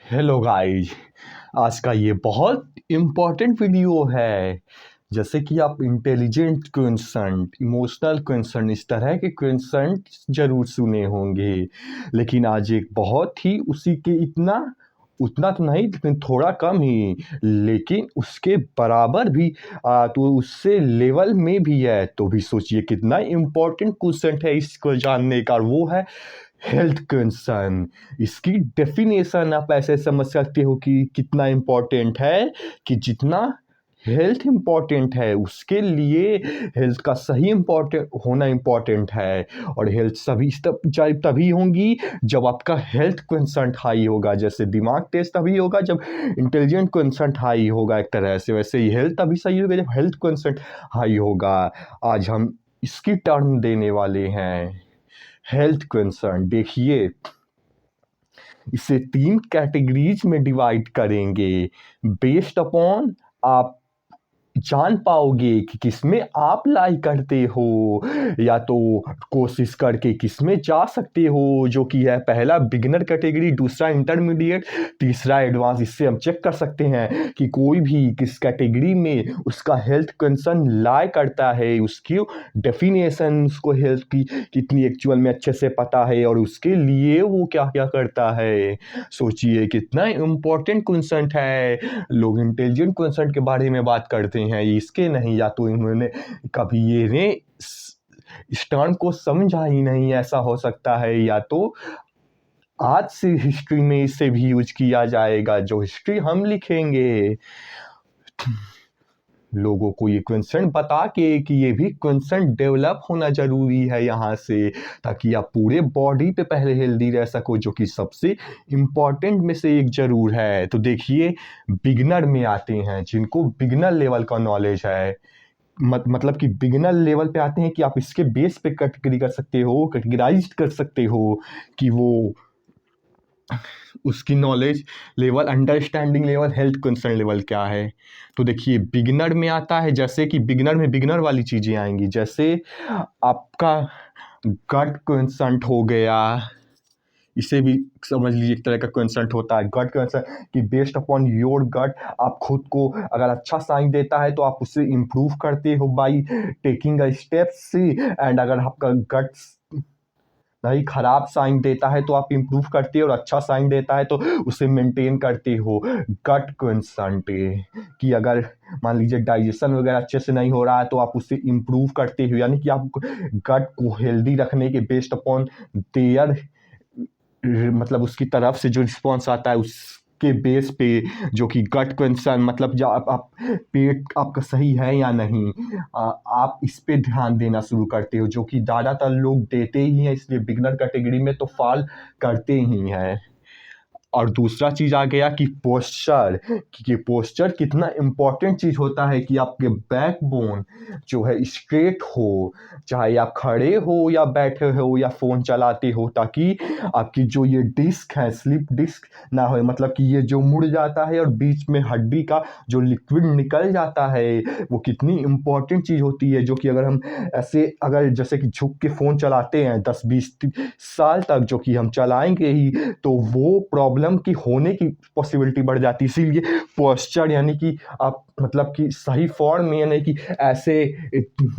Hello guys. आज का ये बहुत इम्पोर्टेंट वीडियो है। जैसे कि आप इंटेलिजेंट क्वेश्चन, इमोशनल क्वेश्चन, इस तरह के क्वेश्चन जरूर सुने होंगे, लेकिन आज एक बहुत ही उसी के इतना उतना तो नहीं, लेकिन थोड़ा कम ही, लेकिन उसके बराबर भी तो उससे लेवल में भी है। तो भी सोचिए कितना इम्पोर्टेंट क्वेश्चन है इसको जानने का। वो है हेल्थ कंसर्न। इसकी डेफिनेशन आप ऐसे समझ सकते हो कि कितना इम्पोर्टेंट है, कि जितना हेल्थ इम्पोर्टेंट है उसके लिए हेल्थ का सही इम्पोर्टेंट होना इम्पोर्टेंट है। और हेल्थ सभी तभी होंगी जब आपका हेल्थ कंसर्न हाई होगा। जैसे दिमाग तेज तभी होगा जब इंटेलिजेंट कंसर्न हाई होगा, एक तरह से वैसे ही हेल्थ तभी सही होगा जब हेल्थ कंसर्न हाई होगा। आज हम इसकी टर्म देने वाले हैं हेल्थ कंसर्न। देखिए, इसे 3 कैटेगरीज में डिवाइड करेंगे बेस्ड अपॉन आप जान पाओगे कि किसमें आप लाइक करते हो, या तो कोशिश करके किसमें जा सकते हो, जो कि है पहला बिगिनर कैटेगरी, दूसरा इंटरमीडिएट, तीसरा एडवांस। इससे हम चेक कर सकते हैं कि कोई भी किस कैटेगरी में उसका हेल्थ कंसर्न लाई करता है, उसकी डेफिनेशन, उसको हेल्थ की कितनी एक्चुअल में अच्छे से पता है और उसके लिए वो क्या क्या करता है। सोचिए कितना इम्पोर्टेंट कंसर्न है। लोग इंटेलिजेंट कंसर्न के बारे में बात करते हैं, इसके नहीं, या तो इन्होंने कभी ये ने इस टर्म को समझा ही नहीं, ऐसा हो सकता है, या तो आज से हिस्ट्री में इसे भी यूज किया जाएगा। जो हिस्ट्री हम लिखेंगे, लोगों को ये कंसर्न बता के कि ये भी कंसर्न डेवलप होना जरूरी है यहाँ से, ताकि आप पूरे बॉडी पे पहले हेल्दी रह सको, जो कि सबसे इम्पॉर्टेंट में से एक जरूर है। तो देखिए, बिगिनर में आते हैं, जिनको बिगिनर लेवल का नॉलेज है। मतलब कि बिगिनर लेवल पे आते हैं कि आप इसके बेस पे कैटेगरी कर सकते हो, कैटेगराइज कर सकते हो कि वो उसकी knowledge level, understanding level, health concern level क्या है। तो देखिए, बिगिनर में आता है, जैसे कि बिगिनर में बिगिनर वाली चीज़ें आएंगी, जैसे आपका गट कंसर्न हो गया। इसे भी समझ लीजिए एक तरह का कंसर्न होता है गट कंसर्न, कि बेस्ड अपॉन योर गट आप खुद को अगर अच्छा साइन देता है तो आप उससे इम्प्रूव करते हो by taking a steps. And अगर आपका गट नहीं खराब साइन देता है तो आप इम्प्रूव करते हो, और अच्छा साइन देता है तो उसे मेंटेन करते हो। गट कंसर्न पे, कि अगर मान लीजिए डाइजेशन वगैरह अच्छे से नहीं हो रहा है तो आप उससे इम्प्रूव करते हो, यानी कि आप गट को हेल्दी रखने के बेस्ड अपॉन देयर, मतलब उसकी तरफ से जो रिस्पॉन्स आता है उसके बेस पे, जो कि गट कंसर्न, मतलब जो आप पेट आपका सही है या नहीं, आप इस पे ध्यान देना शुरू करते हो, जो कि ज़्यादातर लोग देते ही हैं, इसलिए बिगनर कैटेगरी में तो फॉल करते ही हैं। और दूसरा चीज़ आ गया कि पोस्चर, कि पोस्चर कितना इम्पोर्टेंट चीज़ होता है, कि आपके बैकबोन जो है स्ट्रेट हो, चाहे आप खड़े हो या बैठे हो या फ़ोन चलाते हो, ताकि आपकी जो ये डिस्क है, स्लिप डिस्क ना हो, मतलब कि ये जो मुड़ जाता है और बीच में हड्डी का जो लिक्विड निकल जाता है, वो कितनी इम्पोर्टेंट चीज़ होती है। जो कि अगर हम ऐसे, अगर जैसे कि झुक के फ़ोन चलाते हैं 10-20 साल तक, जो कि हम चलाएंगे ही, तो वो प्रॉब्लम की होने की पॉसिबिलिटी बढ़ जाती है। इसीलिए पोस्चर, यानी कि आप मतलब कि सही फॉर्म में, यानी कि ऐसे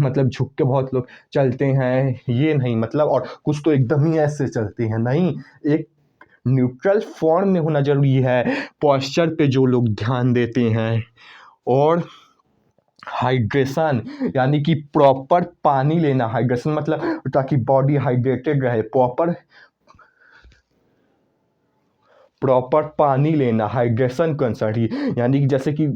मतलब झुक के बहुत लोग चलते हैं, ये नहीं मतलब, और कुछ तो एकदम ही ऐसे चलते हैं, नहीं, एक न्यूट्रल फॉर्म में होना जरूरी है। पोस्चर पे जो लोग ध्यान देते हैं, और हाइड्रेशन, यानी कि प्रॉपर पानी लेना। हाइड्रेशन मतलब ताकि बॉडी हाइड्रेटेड रहे, प्रॉपर प्रॉपर पानी लेना, हाइड्रेशन कंसर्न ही, यानी कि जैसे कि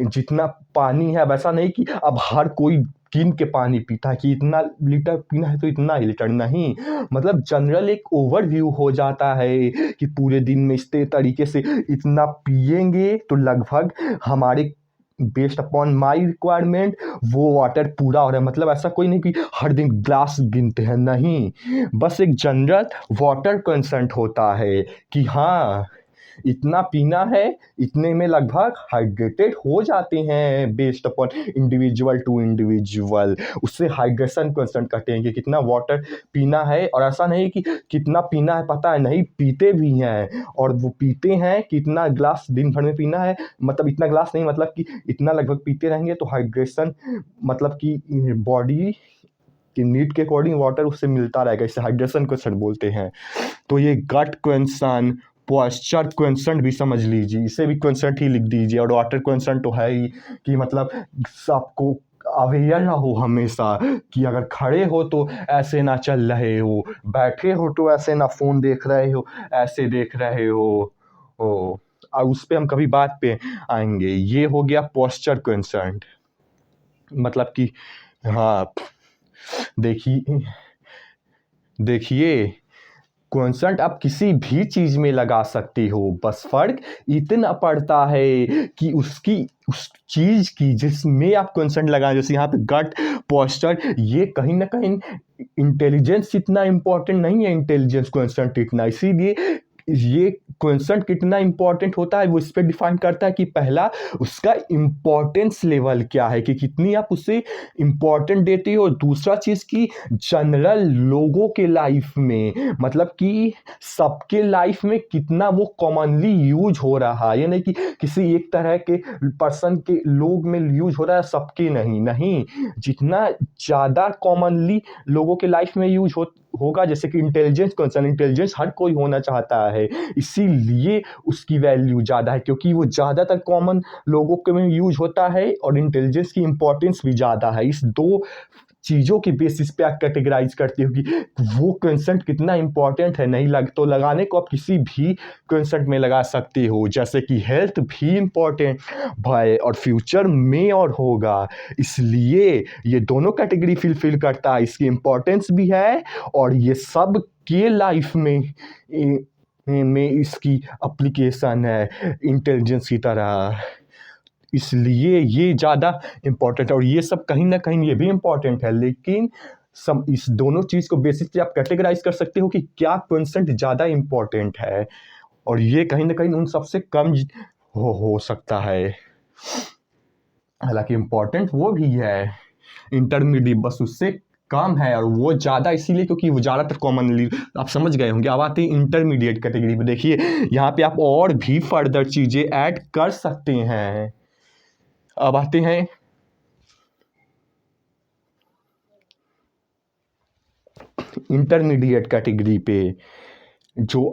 जितना पानी है वैसा नहीं कि अब हर कोई गिन के पानी पीता है कि इतना लीटर पीना है तो इतना ही लीटर, नहीं, मतलब जनरल एक ओवरव्यू हो जाता है कि पूरे दिन में इस तरीके से इतना पिएंगे तो लगभग हमारे बेस्ड अपॉन माई रिक्वायरमेंट वो वाटर पूरा हो रहा है। मतलब ऐसा कोई नहीं कि हर दिन ग्लास गिनते हैं, नहीं, बस एक जनरल वाटर कंसेंट होता है कि हाँ, इतना पीना है, इतने में लगभग हाइड्रेटेड हो जाते हैं based upon individual to individual. उससे हाइड्रेशन क्वेश्चन कहते हैं कि कितना वाटर पीना है, और ऐसा नहीं कि कितना पीना है पता है, नहीं, पीते भी हैं, और वो पीते हैं कितना ग्लास दिन भर में पीना है, मतलब इतना ग्लास नहीं, मतलब कि इतना लगभग पीते रहेंगे तो हाइड्रेशन मतलब कि बॉडी की नीड के अकॉर्डिंग वाटर उससे मिलता रहेगा, इसे हाइड्रेशन क्वेश्चन बोलते हैं। तो ये गट क्वेश्चन, पोस्चर क्वेश्चन भी समझ लीजिए, इसे भी क्वेश्चन ही लिख दीजिए। और वाटर क्वेश्चन तो है ही कि मतलब सबको अवेयर रहो हमेशा कि अगर खड़े हो तो ऐसे ना चल रहे हो, बैठे हो तो ऐसे ना फ़ोन देख रहे हो, ऐसे देख रहे हो। ओ, और उस पर हम कभी बात पे आएंगे। ये हो गया पोस्चर क्वेश्चन, मतलब कि हाँ, देखिए देखिए कॉन्सेंट आप किसी भी चीज में लगा सकते हो, बस फर्क इतना पड़ता है कि उसकी उस चीज की जिसमें आप कॉन्सेंट लगाएं। जैसे यहाँ पे गट पोस्चर, ये कहीं ना कहीं इंटेलिजेंस इतना इंपॉर्टेंट नहीं है, इंटेलिजेंस कॉन्सेंट इतना, इसीलिए ये कॉन्सेंट कितना इंपॉर्टेंट होता है वो इस पर डिफाइन करता है कि पहला उसका इंपॉर्टेंस लेवल क्या है, कि कितनी आप उसे इंपॉर्टेंट देते हो। दूसरा चीज की जनरल लोगों के लाइफ में, मतलब कि सबके लाइफ में कितना वो कॉमनली यूज हो रहा है, ये नहीं कि किसी एक तरह के पर्सन के लोग में यूज हो रहा है, सबके नहीं, नहीं, जितना ज़्यादा कॉमनली लोगों के लाइफ में यूज होगा। जैसे कि इंटेलिजेंस कंसर्न, इंटेलिजेंस हर कोई होना चाहता है, इसीलिए उसकी वैल्यू ज़्यादा है, क्योंकि वो ज़्यादातर कॉमन लोगों के में यूज होता है, और इंटेलिजेंस की इंपॉर्टेंस भी ज़्यादा है। इस दो चीज़ों के बेसिस पे आप कैटेगराइज करते हो कि वो कंसेंट कितना इंपॉर्टेंट है। नहीं लग तो लगाने को आप किसी भी कंसेंट में लगा सकते हो, जैसे कि हेल्थ भी इंपॉर्टेंट भाई और फ्यूचर में और होगा, इसलिए ये दोनों कैटेगरी फिल करता है, इसकी इंपॉर्टेंस भी है और ये सब के लाइफ में इसकी एप्लीकेशन है इंटेलिजेंस की तरह, इसलिए ये ज़्यादा इम्पोर्टेंट है। और ये सब कहीं ना कहीं ये भी इम्पोर्टेंट है, लेकिन सब इस दोनों चीज़ को बेसिस पे आप कैटेगराइज कर सकते हो कि क्या कंसेंट ज़्यादा इम्पोर्टेंट है, और ये कहीं ना कहीं उन सबसे कम हो सकता है। हालांकि इम्पोर्टेंट वो भी है इंटरमीडिएट, बस उससे कम है, और वो ज़्यादा इसीलिए क्योंकि वो ज़्यादातर कॉमनली आप समझ गए होंगे। अब आते हैं इंटरमीडिएट कैटेगरी में, देखिए यहाँ पे आप और भी फर्दर चीज़ें ऐड कर सकते हैं। अब आते हैं इंटरमीडिएट कैटेगरी पे, जो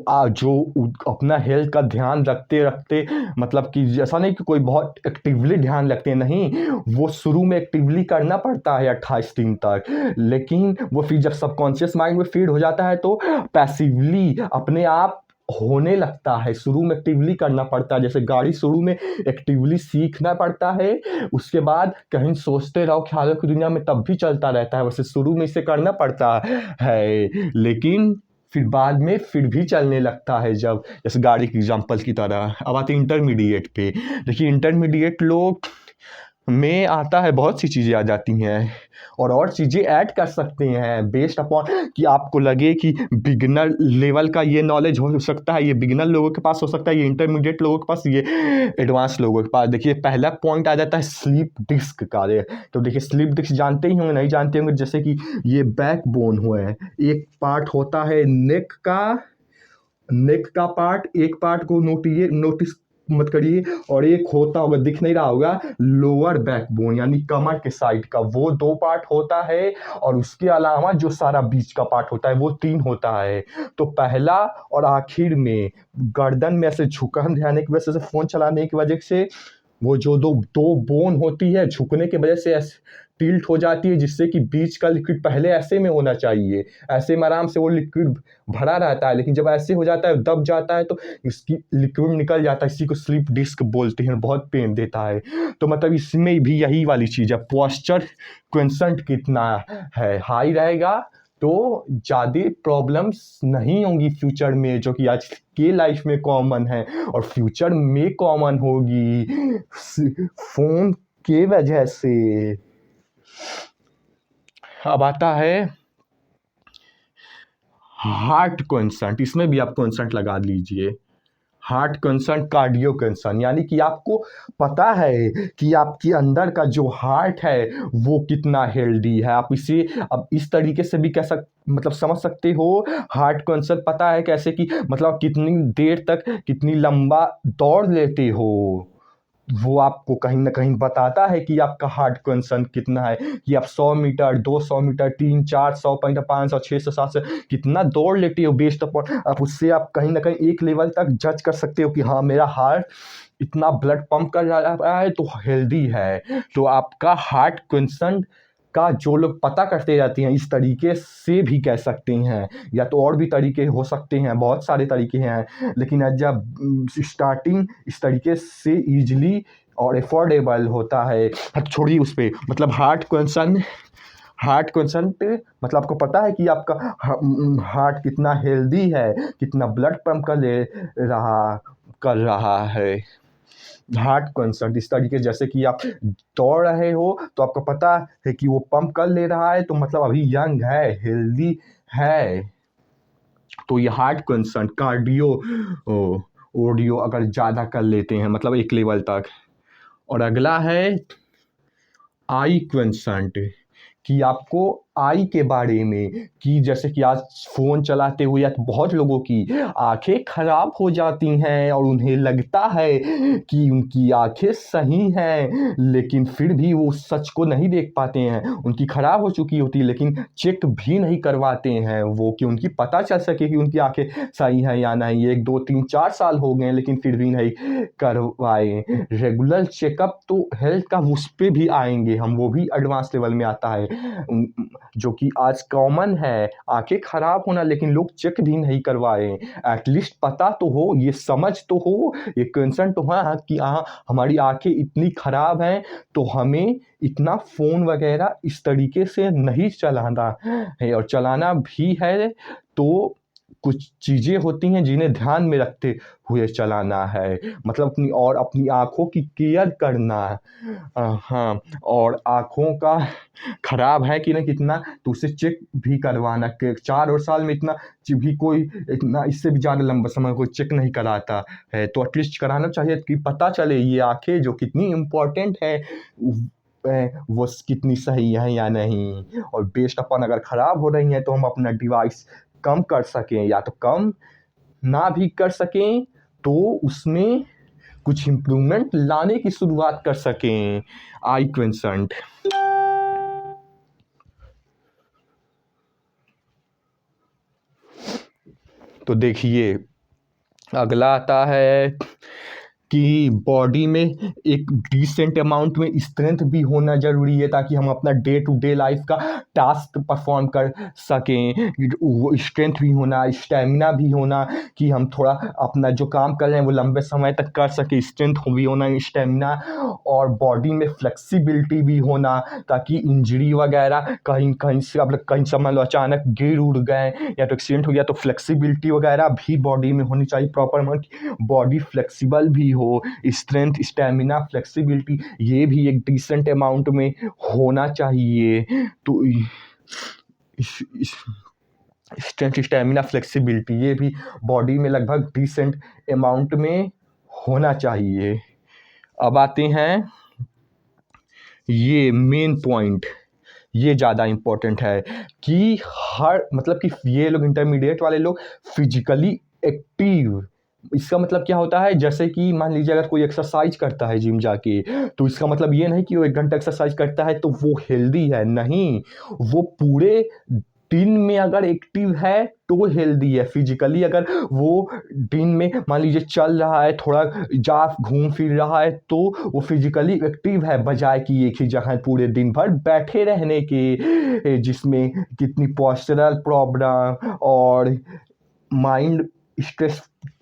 अपना हेल्थ का ध्यान रखते रखते, मतलब कि ऐसा नहीं कि कोई बहुत एक्टिवली ध्यान रखते हैं, नहीं, वो शुरू में एक्टिवली करना पड़ता है 28 दिन तक, लेकिन वो फिर जब सबकॉन्शियस माइंड में फीड हो जाता है तो पैसिवली अपने आप होने लगता है। शुरू में एक्टिवली करना पड़ता है, जैसे गाड़ी शुरू में एक्टिवली सीखना पड़ता है, उसके बाद कहीं सोचते रहो ख्यालों की दुनिया में तब भी चलता रहता है, वैसे शुरू में इसे करना पड़ता है, लेकिन फिर बाद में फिर भी चलने लगता है, जब जैसे गाड़ी की एग्जांपल की तरह। अब आते हैं इंटरमीडिएट पे, देखिए इंटरमीडिएट लोग में आता है, बहुत सी चीज़ें आ जाती हैं, और चीज़ें ऐड कर सकते हैं बेस्ड अपॉन कि आपको लगे कि बिगिनर लेवल का ये नॉलेज हो सकता है, ये बिगिनर लोगों के पास हो सकता है, ये इंटरमीडिएट लोगों के पास, ये एडवांस लोगों के पास। देखिए पहला पॉइंट आ जाता है स्लीप डिस्क का। तो देखिए स्लीप डिस्क जानते ही होंगे, नहीं जानते होंगे, जैसे कि ये बैक बोन हुआ है, एक पार्ट होता है नेक का पार्ट, एक पार्ट को नोटिस मत करिए, और एक होता होगा, दिख नहीं रहा होगा, लोअर बैकबोन यानी कमर के साइड का, वो 2 पार्ट होता है, और उसके अलावा जो सारा बीच का पार्ट होता है वो 3 होता है। तो पहला और आखिर में गर्दन में ऐसे झुकान रहने की वजह से, फोन चलाने की वजह से, वो जो दो बोन होती है झुकने की वजह से ऐसे टिल्ट हो जाती है, जिससे कि बीच का लिक्विड पहले ऐसे में होना चाहिए, ऐसे में आराम से वो लिक्विड भरा रहता है, लेकिन जब ऐसे हो जाता है दब जाता है तो इसकी लिक्विड निकल जाता है, इसी को स्लिप डिस्क बोलते हैं, बहुत पेन देता है। तो मतलब इसमें भी यही वाली चीज़ है, पोस्चर क्वेंसेंट कितना है, हाई रहेगा तो ज़्यादा प्रॉब्लम्स नहीं होंगी फ्यूचर में, जो कि आज के लाइफ में कॉमन है और फ्यूचर में कॉमन होगी फोन के वजह से। अब आता है हार्ट कॉन्सेंट, इसमें भी आप कॉन्सेंट लगा लीजिए। हार्ट कंसर्न, कार्डियो कंसर्न, यानी कि आपको पता है कि आपके अंदर का जो हार्ट है वो कितना हेल्दी है। आप इसे अब इस तरीके से भी मतलब समझ सकते हो। हार्ट कंसर्न पता है कैसे कि मतलब कितनी देर तक कितनी लंबा दौड़ लेते हो, वो आपको कहीं न कहीं बताता है कि आपका हार्ट कंसर्न कितना है, कि आप 100 मीटर, 200 मीटर, 3, 400, 500, 600, 700 कितना दौड़ लेते हो बेस्ड अपॉन आप उससे आप कहीं न कहीं एक लेवल तक जज कर सकते हो कि हाँ, मेरा हार्ट इतना ब्लड पंप कर रहा है तो हेल्दी है। तो आपका हार्ट कंसर्न का जो लोग पता करते रहते हैं इस तरीके से भी कह सकते हैं, या तो और भी तरीके हो सकते हैं, बहुत सारे तरीके हैं, लेकिन जब स्टार्टिंग इस तरीके से ईजिली और अफोर्डेबल होता है। छोड़िए उस पे, मतलब हार्ट कंसर्न पे मतलब आपको पता है कि आपका हार्ट कितना हेल्दी है, कितना ब्लड पंप कर रहा है। हार्ट कंसर्न इस तरीके जैसे कि आप दौड़ रहे हो तो आपको पता है कि वो पंप कर ले रहा है, तो मतलब अभी यंग है, हेल्दी है। तो ये हार्ट कंसर्न, कार्डियो ओडियो अगर ज़्यादा कर लेते हैं मतलब एक लेवल तक। और अगला है आई कंसर्न, कि आपको आई के बारे में, कि जैसे कि आज फ़ोन चलाते हुए या तो बहुत लोगों की आंखें खराब हो जाती हैं और उन्हें लगता है कि उनकी आंखें सही हैं, लेकिन फिर भी वो सच को नहीं देख पाते हैं। उनकी खराब हो चुकी होती है लेकिन चेक भी नहीं करवाते हैं वो, कि उनकी पता चल सके कि उनकी आंखें सही हैं या नहीं। 1, 2, 3, 4 साल हो गए लेकिन फिर भी नहीं करवाए। रेगुलर चेकअप तो हेल्थ का उस पे भी आएंगे हम, वो भी एडवांस लेवल में आता है, जो कि आज कॉमन है। आंखें खराब होना लेकिन लोग चेक भी नहीं करवाए। एटलीस्ट पता तो हो, ये समझ तो हो, ये कंसर्न तो हाँ कि हाँ हमारी आंखें इतनी खराब हैं तो हमें इतना फ़ोन वगैरह इस तरीके से नहीं चलाना है, और चलाना भी है तो कुछ चीज़ें होती हैं जिन्हें ध्यान में रखते हुए चलाना है। मतलब अपनी आँखों की केयर करना। हाँ, और आँखों का खराब है कि नहीं कितना, तो उसे चेक भी करवाना। कि 4 और साल में इतना भी कोई इतना इससे भी ज़्यादा लंबा समय कोई चेक नहीं कराता है, तो एटलीस्ट कराना चाहिए कि पता चले ये आँखें जो कितनी इम्पोर्टेंट है वो कितनी सही है या नहीं। और बेस्ड अपन अगर ख़राब हो रही हैं तो हम अपना डिवाइस कम कर सकें, या तो कम ना भी कर सकें तो उसमें कुछ इम्प्रूवमेंट लाने की शुरुआत कर सकें। आई कंसर्न। तो देखिए अगला आता है कि बॉडी में एक डिसेंट अमाउंट में स्ट्रेंथ भी होना ज़रूरी है, ताकि हम अपना डे टू डे लाइफ का टास्क परफॉर्म कर सकें। वो स्ट्रेंथ भी होना, स्टेमिना भी होना, कि हम थोड़ा अपना जो काम कर रहे हैं वो लंबे समय तक कर सके। स्ट्रेंथ भी होना, स्टेमिना, और बॉडी में फ्लेक्सिबिलिटी भी होना, ताकि इंजरी वगैरह कहीं कहीं से अब कहीं समझ लो अचानक गिर उड़ गए या तो एक्सीडेंट हो गया, तो फ्लेक्सिबिलिटी वगैरह भी बॉडी में होनी चाहिए प्रॉपर, बॉडी फ्लेक्सिबल भी हो। स्ट्रेंथ, स्टेमिना, फ्लेक्सिबिलिटी ये भी एक डिसेंट अमाउंट में होना चाहिए। तो स्ट्रेंथ, स्टेमिना, फ्लेक्सिबिलिटी ये भी बॉडी में लगभग डिसेंट अमाउंट में होना चाहिए। अब आते हैं ये मेन पॉइंट, ये ज़्यादा इम्पोर्टेंट है कि हर मतलब कि ये लोग इंटरमीडिएट वाले लोग फिजिकली एक्टिव। इसका मतलब क्या होता है, जैसे कि मान लीजिए अगर कोई एक्सरसाइज करता है जिम जाके, तो इसका मतलब ये नहीं कि वो 1 घंटा एक्सरसाइज करता है तो वो हेल्दी है, नहीं। वो पूरे दिन में अगर एक्टिव है तो हेल्दी है। फिजिकली अगर वो दिन में मान लीजिए चल रहा है, थोड़ा जा घूम फिर रहा है, तो वो फिजिकली एक्टिव है, बजाय कि एक ही जगह पूरे दिन भर बैठे रहने के, जिसमें कितनी पोस्चरल प्रॉब्लम और माइंड स्ट्रेस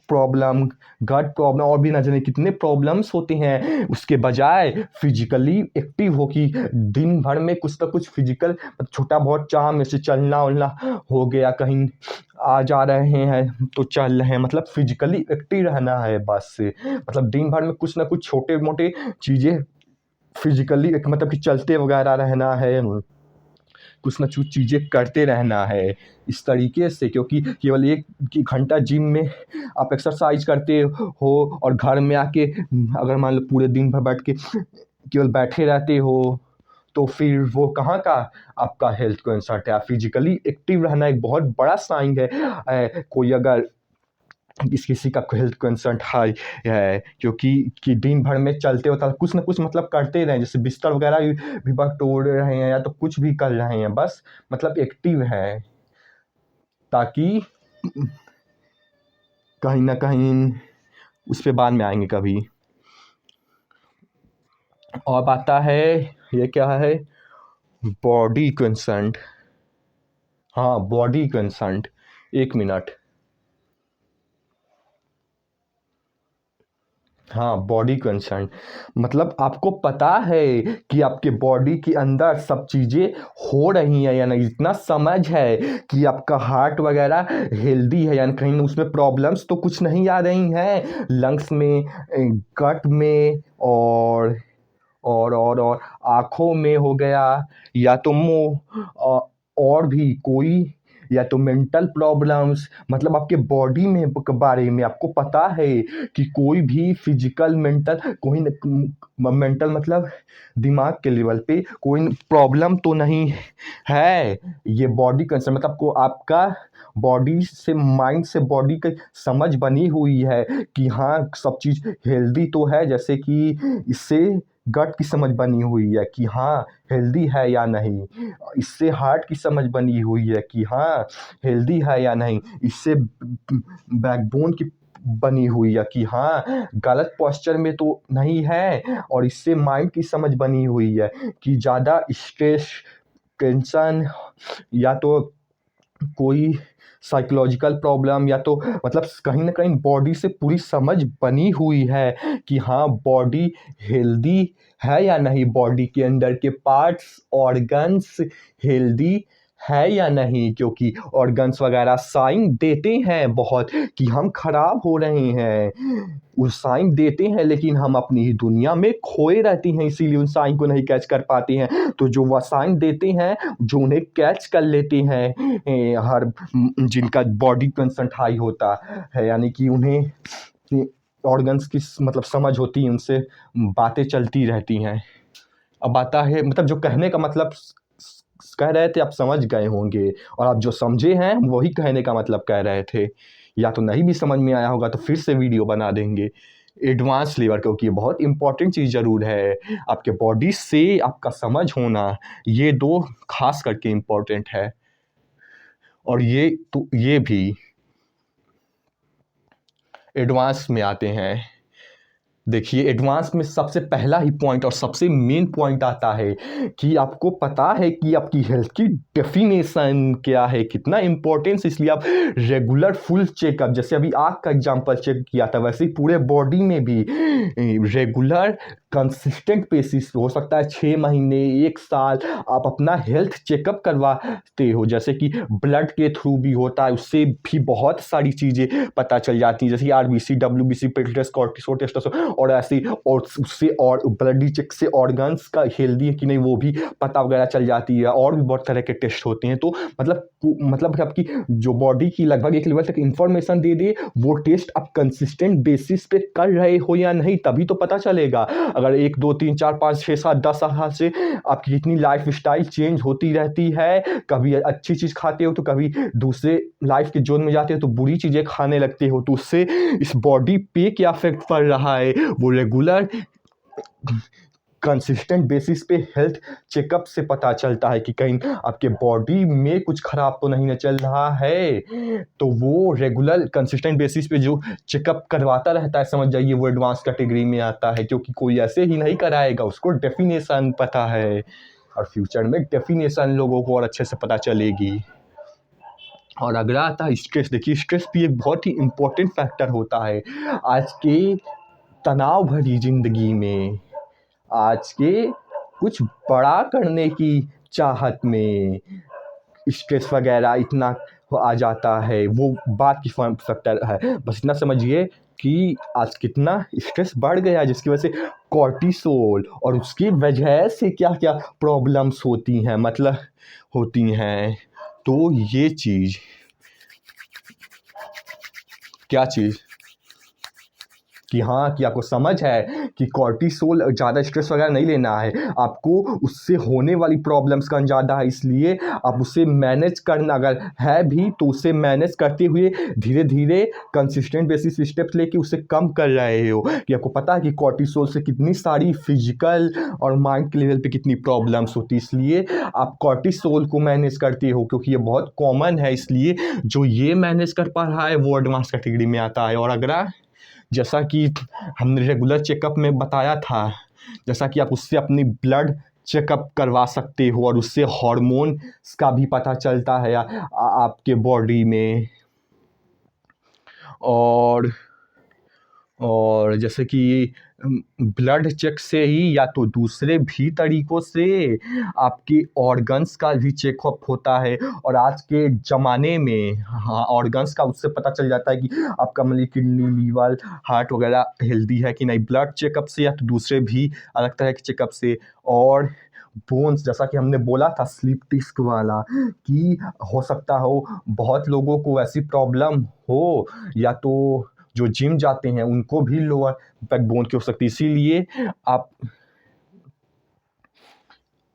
प्रॉब्लम, गट प्रॉब्लम और भी ना जाने कितने प्रॉब्लम्स होते हैं। उसके बजाय फिजिकली एक्टिव हो, कि दिन भर में कुछ ना कुछ फिजिकल छोटा बहुत चाह में से चलना उलना हो गया, कहीं आ जा रहे हैं तो चल रहे हैं, मतलब फिजिकली एक्टिव रहना है बस। मतलब दिन भर में कुछ ना कुछ छोटे मोटे चीज़ें फिजिकली मतलब कि चलते वगैरह रहना है। कुछ ना कुछ चीज़ें करते रहना है इस तरीके से, क्योंकि केवल 1 घंटा जिम में आप एक्सरसाइज करते हो और घर में आके अगर मान लो पूरे दिन भर बैठ के केवल बैठे रहते हो तो फिर वो कहाँ का आपका हेल्थ कंसर्न है। फिजिकली एक्टिव रहना एक बहुत बड़ा साइन है। कोई अगर किसी का हेल्थ कंसर्न हाई है, क्योंकि कि दिन भर में चलते होता कुछ ना कुछ मतलब करते रहें, जैसे बिस्तर वगैरह भी बटोर रहे हैं या तो कुछ भी कर रहे हैं, बस मतलब एक्टिव है, ताकि कहीं ना कहीं उस पर बाद में आएंगे कभी। और आता है ये क्या है, बॉडी कंसर्न। हाँ, बॉडी कंसर्न, 1 मिनट। हाँ, बॉडी कंसर्न मतलब आपको पता है कि आपके बॉडी के अंदर सब चीज़ें हो रही हैं या नहीं, इतना समझ है कि आपका हार्ट वगैरह हेल्दी है, यानी कहीं उसमें प्रॉब्लम्स तो कुछ नहीं आ रही हैं लंग्स में, गट में और आँखों में हो गया, या तो और भी कोई, या तो मेंटल प्रॉब्लम्स, मतलब आपके बॉडी में के बारे में आपको पता है कि कोई भी फिजिकल मेंटल कोई मेंटल मतलब दिमाग के लेवल पे कोई प्रॉब्लम तो नहीं है। ये बॉडी कंसर्न मतलब आपको आपका बॉडी से माइंड से बॉडी की समझ बनी हुई है कि हाँ सब चीज़ हेल्दी तो है, जैसे कि इससे गट की समझ बनी हुई है कि हाँ हेल्दी है या नहीं, इससे हार्ट की समझ बनी हुई है कि हाँ हेल्दी है या नहीं, इससे बैकबोन की बनी हुई है कि हाँ गलत पोस्चर में तो नहीं है, और इससे माइंड की समझ बनी हुई है कि ज़्यादा स्ट्रेस, टेंशन या तो कोई साइकोलॉजिकल प्रॉब्लम, या तो मतलब कहीं ना कहीं बॉडी से पूरी समझ बनी हुई है कि हाँ बॉडी हेल्दी है या नहीं, बॉडी के अंदर के पार्ट्स ऑर्गन्स हेल्दी है या नहीं, क्योंकि ऑर्गन्स वगैरह साइन देते हैं बहुत कि हम खराब हो रहे हैं, वो साइन देते हैं, लेकिन हम अपनी ही दुनिया में खोए रहते हैं, इसीलिए उन साइन को नहीं कैच कर पाते हैं। तो जो वह साइन देते हैं, जो उन्हें कैच कर लेते हैं हर जिनका बॉडी कंसंट हाई होता है, यानी कि उन्हें ऑर्गन्स की मतलब समझ होती है, उनसे बातें चलती रहती हैं। अब आता है मतलब जो कहने का मतलब कह रहे थे आप समझ गए होंगे, और आप जो समझे हैं वही कहने का मतलब कह रहे थे, या तो नहीं भी समझ में आया होगा तो फिर से वीडियो बना देंगे। एडवांस लेवल, क्योंकि ये बहुत इंपॉर्टेंट चीज़ ज़रूर है, आपके बॉडी से आपका समझ होना, ये 2 खास करके इम्पोर्टेंट है। और ये भी एडवांस में आते हैं। देखिए एडवांस में सबसे पहला ही पॉइंट और सबसे मेन पॉइंट आता है कि आपको पता है कि आपकी हेल्थ की डेफिनेशन क्या है, कितना इंपॉर्टेंस, इसलिए आप रेगुलर फुल चेकअप, जैसे अभी आँख का एग्जांपल चेक किया था, वैसे ही पूरे बॉडी में भी रेगुलर कंसिस्टेंट बेसिस हो सकता है 6 महीने 1 साल आप अपना हेल्थ चेकअप करवाते हो, जैसे कि ब्लड के थ्रू भी होता है, उससे भी बहुत सारी चीज़ें पता चल जाती हैं, जैसे RBC, WBC, platelets, cortisol, testosterone और ऐसे, और उससे और ब्लड चेक से ऑर्गन्स का हेल्दी है कि नहीं वो भी पता वगैरह चल जाती है, और भी बहुत तरह के टेस्ट होते हैं। तो मतलब आपकी जो बॉडी की लगभग एक लेवल तक इंफॉर्मेशन दे दे, वो टेस्ट आप कंसिस्टेंट बेसिस पे कर रहे हो या नहीं, तभी तो पता चलेगा। अगर 1 2 3 4 5 6 7 10 साल से आपकी कितनी लाइफ स्टाइल चेंज होती रहती है, कभी अच्छी चीज़ खाते हो तो कभी दूसरे लाइफ के जोन में जाते हो तो बुरी चीज़ें खाने लगते हो, तो उससे इस बॉडी पे क्या इफेक्ट पड़ रहा है, वो रेगुलर कंसिस्टेंट बेसिस पे हेल्थ चेकअप से पता चलता है कि कहीं आपके बॉडी में कुछ खराब तो नहीं चल रहा है। तो वो रेगुलर कंसिस्टेंट बेसिस पे जो चेकअप करवाता रहता है, समझ जाइए वो एडवांस कैटेगरी में आता है, क्योंकि कोई ऐसे ही नहीं कराएगा, उसको डेफिनेशन पता है, और फ्यूचर में डेफिनेशन लोगों को और अच्छे से पता चलेगी। और अगला आता है स्ट्रेस। देखिए स्ट्रेस भी एक बहुत ही इम्पोर्टेंट फैक्टर होता है आज के तनाव भरी ज़िंदगी में, आज के कुछ बड़ा करने की चाहत में स्ट्रेस वगैरह इतना आ जाता है, वो बात की फैक्टर है। बस इतना समझिए कि आज कितना स्ट्रेस बढ़ गया है, जिसकी वजह से कॉर्टिसोल और उसकी वजह से क्या-क्या प्रॉब्लम्स होती हैं, मतलब होती हैं। तो ये चीज़ क्या चीज़ कि हाँ, कि आपको समझ है कि कॉर्टिसोल ज़्यादा स्ट्रेस वगैरह नहीं लेना है, आपको उससे होने वाली प्रॉब्लम्स का अंदाज़ा है, इसलिए आप उसे मैनेज करना अगर है भी तो उसे मैनेज करते हुए धीरे-धीरे कंसिस्टेंट बेसिस पे स्टेप्स लेके उसे कम कर रहे हो। कि आपको पता है कि कॉर्टिसोल से कितनी सारी फिज़िकल और माइंड के लेवल पे कितनी प्रॉब्लम्स होती है, इसलिए आप कॉर्टिसोल को मैनेज करते हो, क्योंकि ये बहुत कॉमन है, इसलिए जो ये मैनेज कर पा रहा है वो एडवांस कैटेगरी में आता है। और अगर जैसा कि हमने रेगुलर चेकअप में बताया था, जैसा कि आप उससे अपनी ब्लड चेकअप करवा सकते हो और उससे हार्मोन्स का भी पता चलता है आपके बॉडी में। और और जैसे कि ब्लड चेक से ही या तो दूसरे भी तरीक़ों से आपके ऑर्गन्स का भी चेकअप होता है। और आज के ज़माने में हाँ, ऑर्गन्स का उससे पता चल जाता है कि आपका मतलब किडनी, लीवर, हार्ट वगैरह हेल्दी है कि नहीं, ब्लड चेकअप से या तो दूसरे भी अलग तरह के चेकअप से। और बोन्स, जैसा कि हमने बोला था स्लिप डिस्क वाला, कि हो सकता हो बहुत लोगों को ऐसी प्रॉब्लम हो, या तो जो जिम जाते हैं उनको भी लोअर बैकबोन की हो सकती है। इसीलिए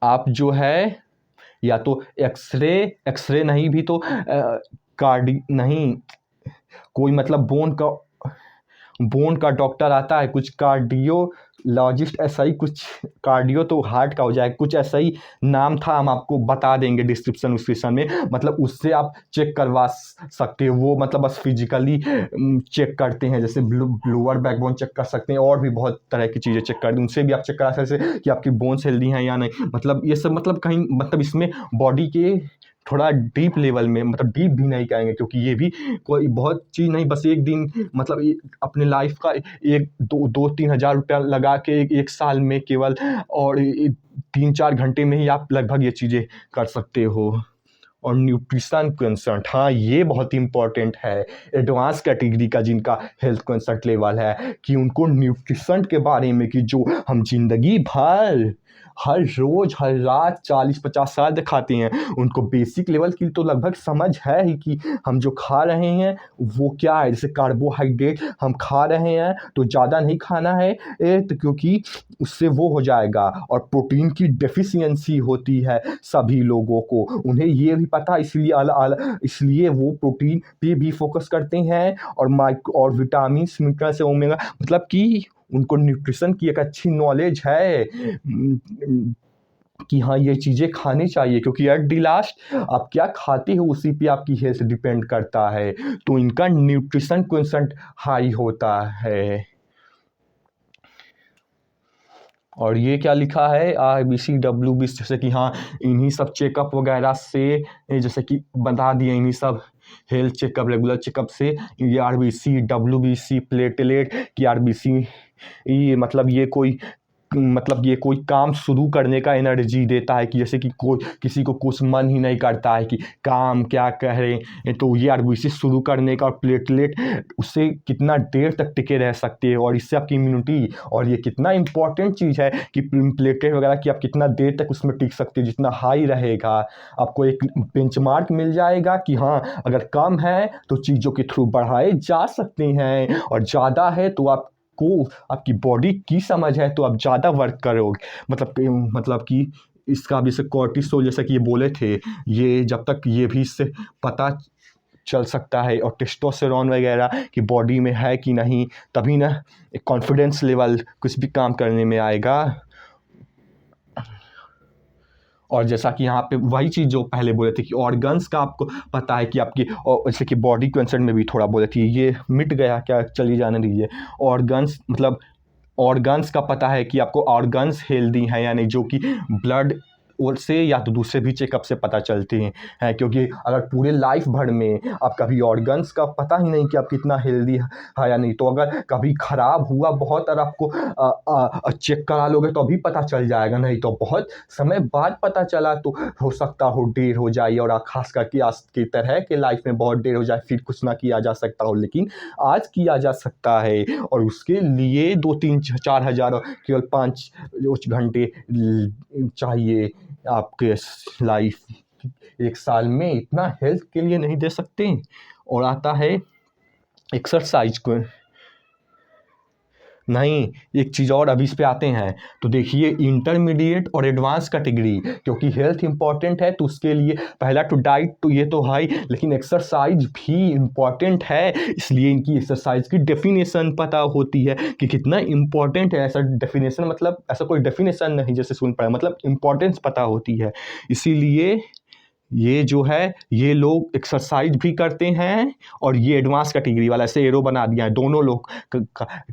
आप जो है या तो एक्सरे नहीं भी तो कार्डी नहीं, कोई मतलब बोन का डॉक्टर आता है, कुछ कार्डियोलॉजिस्ट, ऐसा ही कुछ, कार्डियो तो हार्ट का हो जाए, कुछ ऐसा ही नाम था, हम आपको बता देंगे डिस्क्रिप्शन में। मतलब उससे आप चेक करवा सकते हो, वो मतलब बस फिजिकली चेक करते हैं, जैसे लोअर बैकबोन चेक कर सकते हैं, और भी बहुत तरह की चीज़ें चेक करते हैं, उनसे भी आप चेक करा सकते हैं कि आपकी बोन्स हेल्दी हैं या नहीं। मतलब ये सब मतलब कहीं मतलब इसमें बॉडी के थोड़ा डीप लेवल में, मतलब डीप भी नहीं कहेंगे, क्योंकि ये भी कोई बहुत चीज़ नहीं, बस एक दिन मतलब अपने लाइफ का 1-2-3 हज़ार रुपया लगा के एक साल में केवल, और 3-4 घंटे में ही आप लगभग ये चीज़ें कर सकते हो। और न्यूट्रिशन कंसर्न, हाँ ये बहुत इंपॉर्टेंट है। एडवांस कैटेगरी का जिनका हेल्थ कंसर्न लेवल है, कि उनको न्यूट्रिशन के बारे में, कि जो हम जिंदगी भर हर रोज हर रात 40-50 साल खाते हैं, उनको बेसिक लेवल की तो लगभग समझ है ही कि हम जो खा रहे हैं वो क्या है। जैसे कार्बोहाइड्रेट हम खा रहे हैं तो ज़्यादा नहीं खाना है, तो क्योंकि उससे वो हो जाएगा। और प्रोटीन की डेफिशिएंसी होती है सभी लोगों को, उन्हें ये भी पता है, इसलिए वो प्रोटीन पे भी फोकस करते हैं, और विटामिन मिनरल से ओमेगा, मतलब कि उनको न्यूट्रिशन की एक अच्छी नॉलेज है कि हाँ ये चीज़ें खानी चाहिए, क्योंकि एट द लास्ट आप क्या खाते हो उसी पे आपकी हेल्थ डिपेंड करता है। तो इनका न्यूट्रिशन क्वोशंट हाई होता है। और ये क्या लिखा है आरबीसी डब्ल्यूबीसी, जैसे कि हाँ इन्हीं सब चेकअप वगैरह से, जैसे कि बता दिए, इन्हीं सब हेल्थ चेकअप, रेगुलर चेकअप से ये आरबीसी डब्ल्यूबीसी प्लेटलेट की आरबीसी, ये मतलब ये कोई काम शुरू करने का एनर्जी देता है, कि जैसे कि कोई किसी को कुछ मन ही नहीं करता है कि काम क्या करें, तो ये आरबीसी शुरू करने का, और प्लेटलेट उससे कितना देर तक टिके रह सकते हैं, और इससे आपकी इम्यूनिटी, और ये कितना इंपॉर्टेंट चीज़ है कि प्लेटलेट वगैरह कि आप कितना देर तक उसमें टिक सकते हो, जितना हाई रहेगा आपको एक बेंचमार्क मिल जाएगा कि हाँ अगर कम है तो चीज़ों के थ्रू बढ़ाए जा सकते हैं, और ज़्यादा है तो को आपकी बॉडी की समझ है तो आप ज़्यादा वर्क करोगे, मतलब कि इसका भी से कॉर्टिसोल, जैसा कि ये बोले थे, ये जब तक ये भी इससे पता चल सकता है, और टेस्टोस्टेरोन वगैरह कि बॉडी में है कि नहीं, तभी ना एक कॉन्फिडेंस लेवल कुछ भी काम करने में आएगा। और जैसा कि यहाँ पे वही चीज़ जो पहले बोले थे कि ऑर्गन्स का आपको पता है कि आपकी, जैसे कि बॉडी कंसर्न में भी थोड़ा बोले थे, ये मिट गया क्या, चलिए जाने दीजिए। ऑर्गन्स मतलब ऑर्गन्स का पता है कि आपको ऑर्गन्स हेल्दी हैं या नहीं, जो कि ब्लड ओर से या तो दूसरे भी चेकअप से पता चलते हैं क्योंकि अगर पूरे लाइफ भर में आप कभी ऑर्गन्स का पता ही नहीं कि आप कितना हेल्दी है या नहीं, तो अगर कभी ख़राब हुआ बहुत और आपको चेक करा लोगे तो अभी पता चल जाएगा, नहीं तो बहुत समय बाद पता चला तो हो सकता हो देर हो जाए और खास करके आज की तरह के लाइफ में बहुत देर हो जाए, फिर कुछ ना किया जा सकता हो, लेकिन आज किया जा सकता है। और उसके लिए 2-3-4 हज़ार केवल 5 घंटे चाहिए। आपके लाइफ 1 साल में इतना हेल्थ के लिए नहीं दे सकते। और आता है एक्सरसाइज को, नहीं एक चीज़ और अभी इस पे आते हैं। तो देखिए इंटरमीडिएट और एडवांस कैटेगरी, क्योंकि हेल्थ इंपॉर्टेंट है तो उसके लिए पहला तो डाइट तो ये तो है, लेकिन एक्सरसाइज भी इम्पॉर्टेंट है, इसलिए इनकी एक्सरसाइज की डेफिनेशन पता होती है कि कितना इम्पॉर्टेंट है। ऐसा डेफिनेशन मतलब ऐसा कोई डेफिनेशन नहीं जैसे सुन पाए, मतलब इम्पॉर्टेंस पता होती है। इसीलिए ये जो है ये लोग एक्सरसाइज भी करते हैं और ये एडवांस कैटेगरी वाला ऐसे एरो बना दिया है, दोनों लोग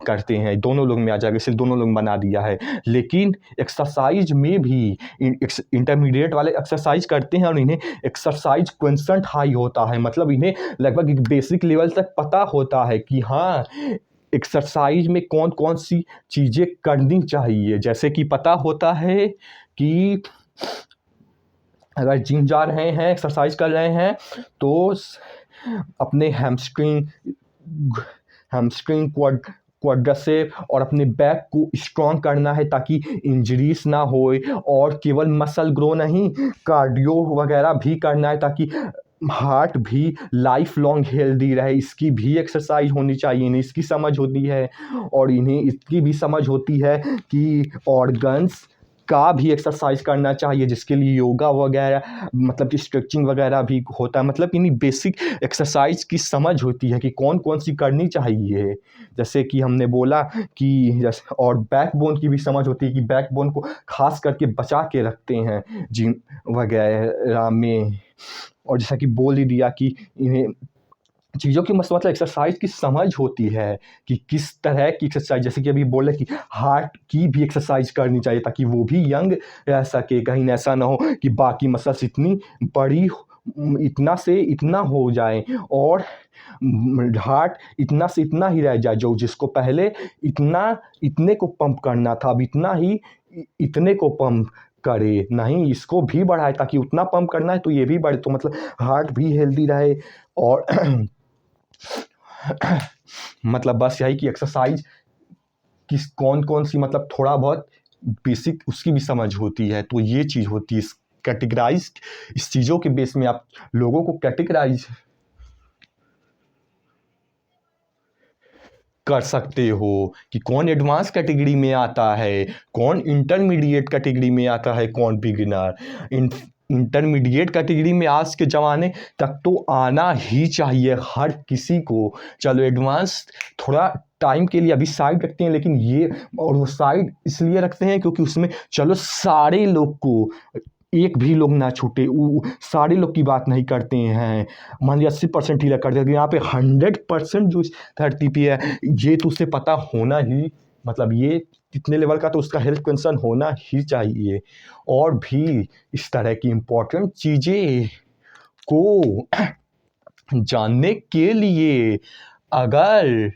करते हैं, दोनों लोग में आ जाएगा, सिर्फ दोनों लोग बना दिया है। लेकिन एक्सरसाइज में भी इंटरमीडिएट वाले एक्सरसाइज करते हैं और इन्हें एक्सरसाइज कॉन्स्टेंट हाई होता है, मतलब इन्हें लगभग एक बेसिक लेवल तक पता होता है कि हाँ एक्सरसाइज में कौन कौन सी चीज़ें करनी चाहिए। जैसे कि पता होता है कि अगर जिम जा रहे हैं, एक्सरसाइज कर रहे हैं तो अपने हैमस्ट्रिंग क्वाड्रिसेप और अपने बैक को स्ट्रॉन्ग करना है ताकि इंजरीज ना होए। और केवल मसल ग्रो नहीं, कार्डियो वगैरह भी करना है ताकि हार्ट भी लाइफ लॉन्ग हेल्दी रहे। इसकी भी एक्सरसाइज होनी चाहिए, इन्हें इसकी समझ होती है। और इन्हें इसकी भी समझ होती है कि ऑर्गन्स का भी एक्सरसाइज करना चाहिए, जिसके लिए योगा वगैरह मतलब कि स्ट्रेचिंग वगैरह भी होता है। मतलब इन्हीं बेसिक एक्सरसाइज की समझ होती है कि कौन कौन सी करनी चाहिए। जैसे कि हमने बोला कि जैसे, और बैकबोन की भी समझ होती है कि बैकबोन को खास करके बचा के रखते हैं जिम वगैरह में। और जैसा कि बोल ही दिया कि इन्हें चीज़ों की मतलब एक्सरसाइज की समझ होती है कि किस तरह की एक्सरसाइज, जैसे कि अभी बोले कि हार्ट की भी एक्सरसाइज करनी चाहिए ताकि वो भी यंग रह सके। कहीं ऐसा ना हो कि बाकी मसल्स इतनी बड़ी इतना से इतना हो जाए और हार्ट इतना से इतना ही रह जाए, जो जिसको पहले इतने को पंप करना था अब इतना ही इतने को पंप करे, नहीं इसको भी बढ़ाए ताकि उतना पंप करना है तो ये भी बढ़े, तो मतलब हार्ट भी हेल्दी रहे। और मतलब बस यही कि एक्सरसाइज किस कौन कौन सी मतलब थोड़ा बहुत बेसिक उसकी भी समझ होती है। तो ये चीज़ होती है कैटेगराइज, इस चीज़ों के बेस में आप लोगों को कैटेगराइज कर सकते हो कि कौन एडवांस कैटेगरी में आता है, कौन इंटरमीडिएट कैटेगरी में आता है, कौन बिगिनर। इंटरमीडिएट कैटेगरी में आज के ज़माने तक तो आना ही चाहिए हर किसी को। चलो एडवांस थोड़ा टाइम के लिए अभी साइड रखते हैं, लेकिन ये और वो साइड इसलिए रखते हैं क्योंकि उसमें चलो सारे लोग को एक भी लोग ना छूटे, सारे लोग की बात नहीं करते हैं। मान लीजिए 80% ही करते हैं, यहाँ पे 100% जो इस धरती पे है ये तो उसे पता होना ही, मतलब ये कितने लेवल का तो उसका हेल्थ कंसर्न होना ही चाहिए। और भी इस तरह की इम्पोर्टेंट चीज़ें को जानने के लिए अगर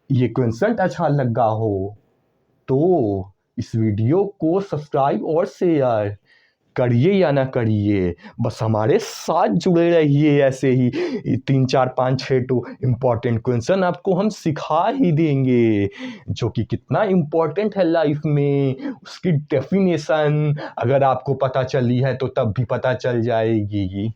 ये कंसेंट अच्छा लगा हो तो इस वीडियो को सब्सक्राइब और शेयर करिए या ना करिए, बस हमारे साथ जुड़े रहिए। ऐसे ही 3-4-5-6 तो इम्पॉर्टेंट क्वेश्चन आपको हम सिखा ही देंगे जो कि कितना इम्पॉर्टेंट है लाइफ में, उसकी डेफिनेशन अगर आपको पता चली है तो तब भी पता चल जाएगी।